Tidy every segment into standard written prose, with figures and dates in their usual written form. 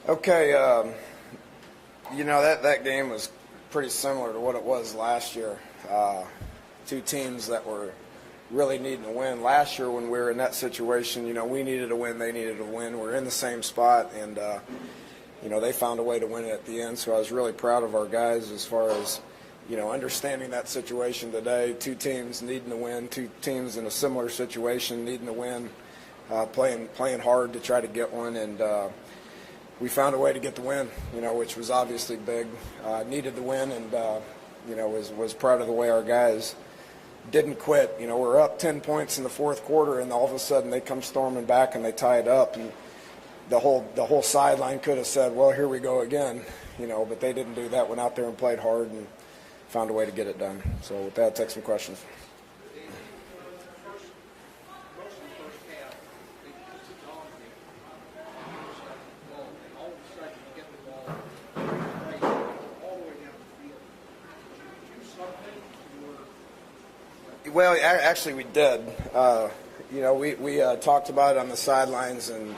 Okay, that game was pretty similar to what it was last year. Two teams that were really needing to win. Last year when we were in that situation, we needed to win, they needed to win. We're in the same spot, and, they found a way to win it at the end. So I was really proud of our guys as far as, understanding that situation today. Two teams needing to win, two teams in a similar situation needing to win, playing hard to try to get one, and we found a way to get the win, which was obviously big. Needed the win, and was proud of the way our guys didn't quit. We're up 10 points in the fourth quarter, and all of a sudden they come storming back and they tie it up. And the whole sideline could have said, "Well, here we go again," but they didn't do that. Went out there and played hard and found a way to get it done. So with that, take some questions. Well, actually, we did. We talked about it on the sidelines and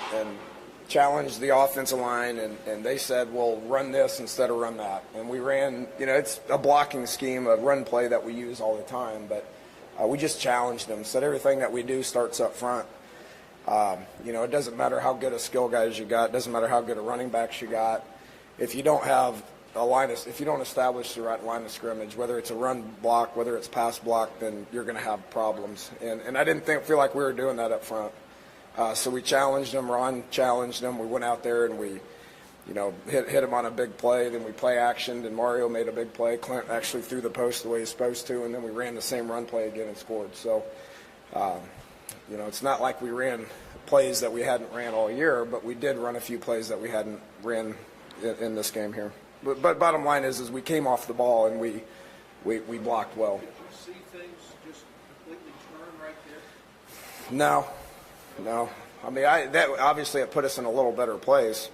challenged the offensive line, and they said, "Well, run this instead of run that." And we ran. It's a blocking scheme, a run play that we use all the time, but we just challenged them. Said everything that we do starts up front. It doesn't matter how good a skill guys you got. It doesn't matter how good a running backs you got. If you don't have if you don't establish the right line of scrimmage, whether it's a run block, whether it's pass block, then you're going to have problems. And I didn't feel like we were doing that up front. So we challenged them. Ron challenged them. We went out there and we, hit him on a big play. Then we play actioned, and Mario made a big play. Clint actually threw the post the way he's supposed to, and then we ran the same run play again and scored. So, it's not like we ran plays that we hadn't ran all year, but we did run a few plays that we hadn't ran in this game here. But bottom line is we came off the ball and we blocked well. Did you see things just completely turn right there? No. I mean, that obviously it put us in a little better place.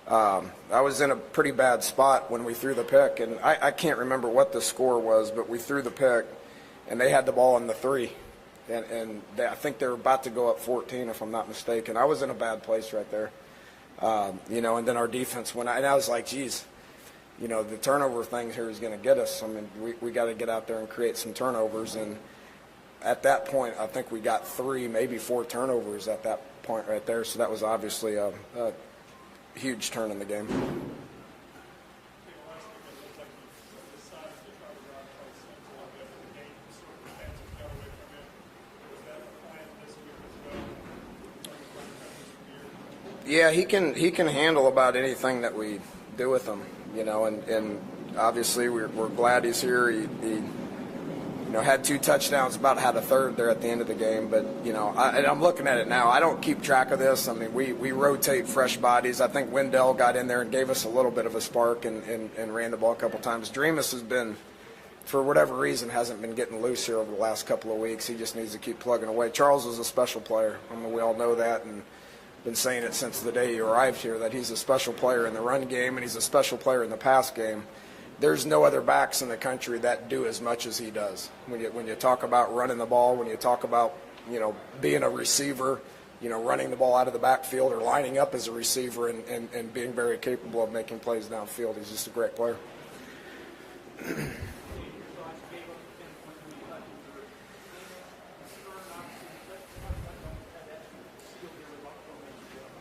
I was in a pretty bad spot when we threw the pick, and I can't remember what the score was, but we threw the pick, and they had the ball in the 3, and I think they were about to go up 14, if I'm not mistaken. I was in a bad place right there, and then our defense went out, and I was like, geez. The turnover thing here is going to get us. I mean, we got to get out there and create some turnovers. And at that point, I think we got 3, maybe 4 turnovers at that point right there. So that was obviously a huge turn in the game. Yeah, he can handle about anything that we do with him. And obviously we're glad he's here. He had 2 touchdowns, about had a third there at the end of the game. But, I'm looking at it now. I don't keep track of this. I mean, we rotate fresh bodies. I think Wendell got in there and gave us a little bit of a spark and ran the ball a couple times. Dreamus has been, for whatever reason, hasn't been getting loose here over the last couple of weeks. He just needs to keep plugging away. Charles is a special player. I mean, we all know that, and been saying it since the day he arrived here, that he's a special player in the run game and he's a special player in the pass game. There's no other backs in the country that do as much as he does. When you talk about running the ball, when you talk about being a receiver, running the ball out of the backfield or lining up as a receiver and being very capable of making plays downfield, he's just a great player.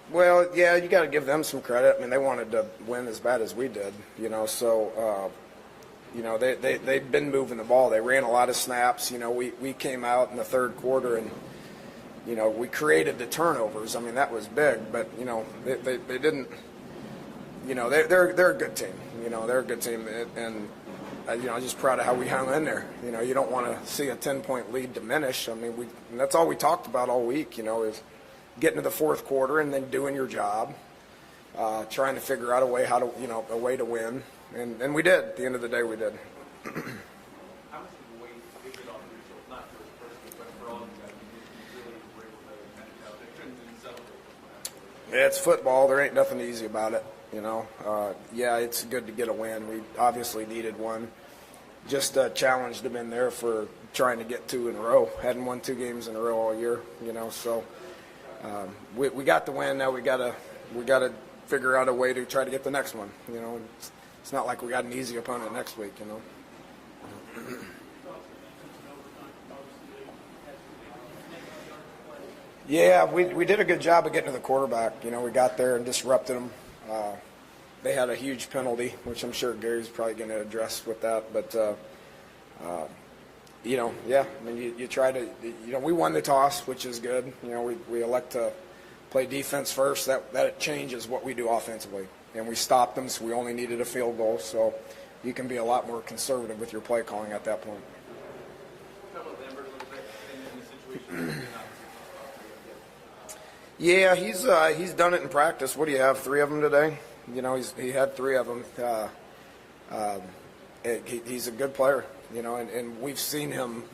Well, yeah, you got to give them some credit. I mean, they wanted to win as bad as we did, So, they've been moving the ball. They ran a lot of snaps. We came out in the third quarter and, we created the turnovers. I mean, that was big, but they didn't. They're a good team. They're a good team, and I'm just proud of how we hung in there. You don't want to see a 10-point lead diminish. I mean, and that's all we talked about all week. Is getting to the fourth quarter and then doing your job, trying to figure out a way to win, and we did. At the end of the day, we did. How much of the weight is it on Mitchell, not just personally, but for all of you guys? You really were able to kind of tell and celebrate. Yeah, it's football. There ain't nothing easy about it. Yeah, it's good to get a win. We obviously needed one. Just challenged them in there for trying to get 2 in a row. Hadn't won 2 games in a row all year. So. We got the win. Now we gotta figure out a way to try to get the next one. You know, it's not like we got an easy opponent next week. You know. Yeah, we did a good job of getting to the quarterback. You know, we got there and disrupted them. They had a huge penalty, which I'm sure Gary's probably going to address with that. But, you know, yeah, I mean, you try to, you know, we won the toss, which is good. You know, we elect to play defense first. That changes what we do offensively. And we stopped them, so we only needed a field goal. So you can be a lot more conservative with your play calling at that point. Yeah, he's done it in practice. What do you have? 3 of them today? You know, he had 3 of them. He's a good player. You know, and we've seen him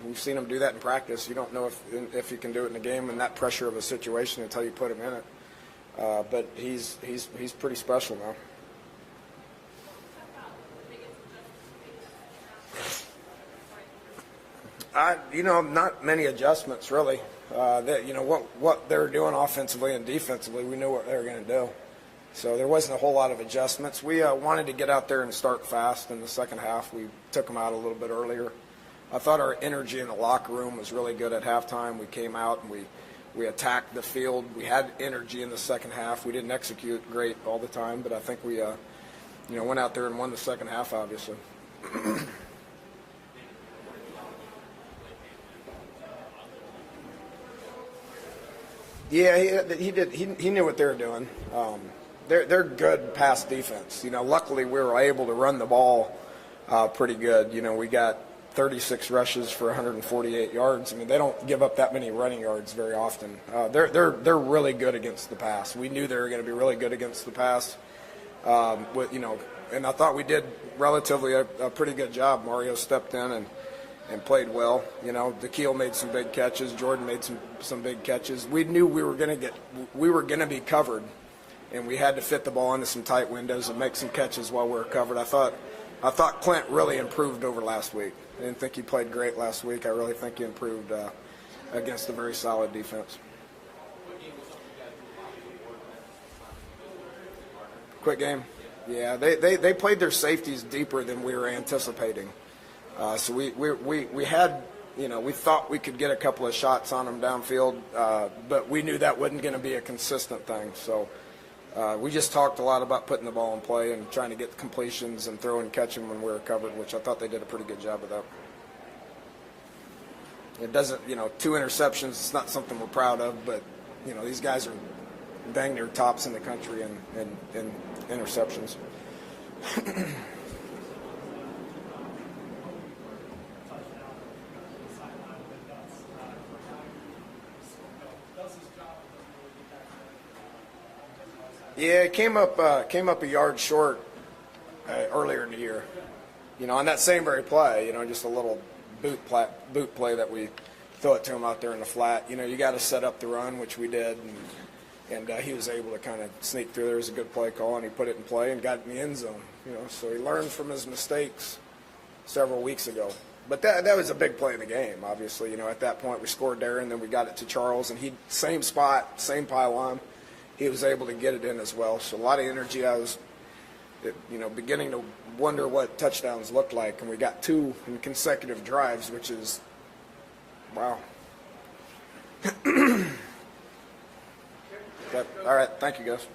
do that in practice. You don't know if he can do it in a game and that pressure of a situation until you put him in it. But he's pretty special now. You know, not many adjustments really. You know what they were doing offensively and defensively, we knew what they were going to do. So there wasn't a whole lot of adjustments. We wanted to get out there and start fast in the second half. We took them out a little bit earlier. I thought our energy in the locker room was really good at halftime. We came out and we attacked the field. We had energy in the second half. We didn't execute great all the time, but I think we you know, went out there and won the second half, obviously. Yeah, he did. He knew what they were doing. They're good pass defense. You know, luckily we were able to run the ball pretty good. You know, we got 36 rushes for 148 yards. I mean, they don't give up that many running yards very often. They're really good against the pass. We knew they were going to be really good against the pass. You know, and I thought we did relatively a pretty good job. Mario stepped in and played well. You know, Da'Keel made some big catches. Jordan made some big catches. We knew we were going to be covered, and we had to fit the ball into some tight windows and make some catches while we were covered. I thought Clint really improved over last week. I didn't think he played great last week. I really think he improved against a very solid defense. Quick game. Yeah, they played their safeties deeper than we were anticipating. So we had, you know, we thought we could get a couple of shots on them downfield, but we knew that wasn't going to be a consistent thing. So we just talked a lot about putting the ball in play and trying to get completions and throw and catch them when we were covered, which I thought they did a pretty good job of that. It doesn't, you know, 2 interceptions, it's not something we're proud of, but, you know, these guys are bang near tops in the country in interceptions. Yeah, it came up a yard short earlier in the year. You know, on that same very play, you know, just a little boot play that we throw it to him out there in the flat. You know, you got to set up the run, which we did, and he was able to kind of sneak through. There was a good play call, and he put it in play and got in the end zone. You know, so he learned from his mistakes several weeks ago. But that was a big play in the game, obviously. You know, at that point we scored there, and then we got it to Charles, and he same spot, same pylon. He was able to get it in as well. So a lot of energy. I was, you know, beginning to wonder what touchdowns looked like, and we got 2 in consecutive drives, which is, wow. All right, thank you, guys.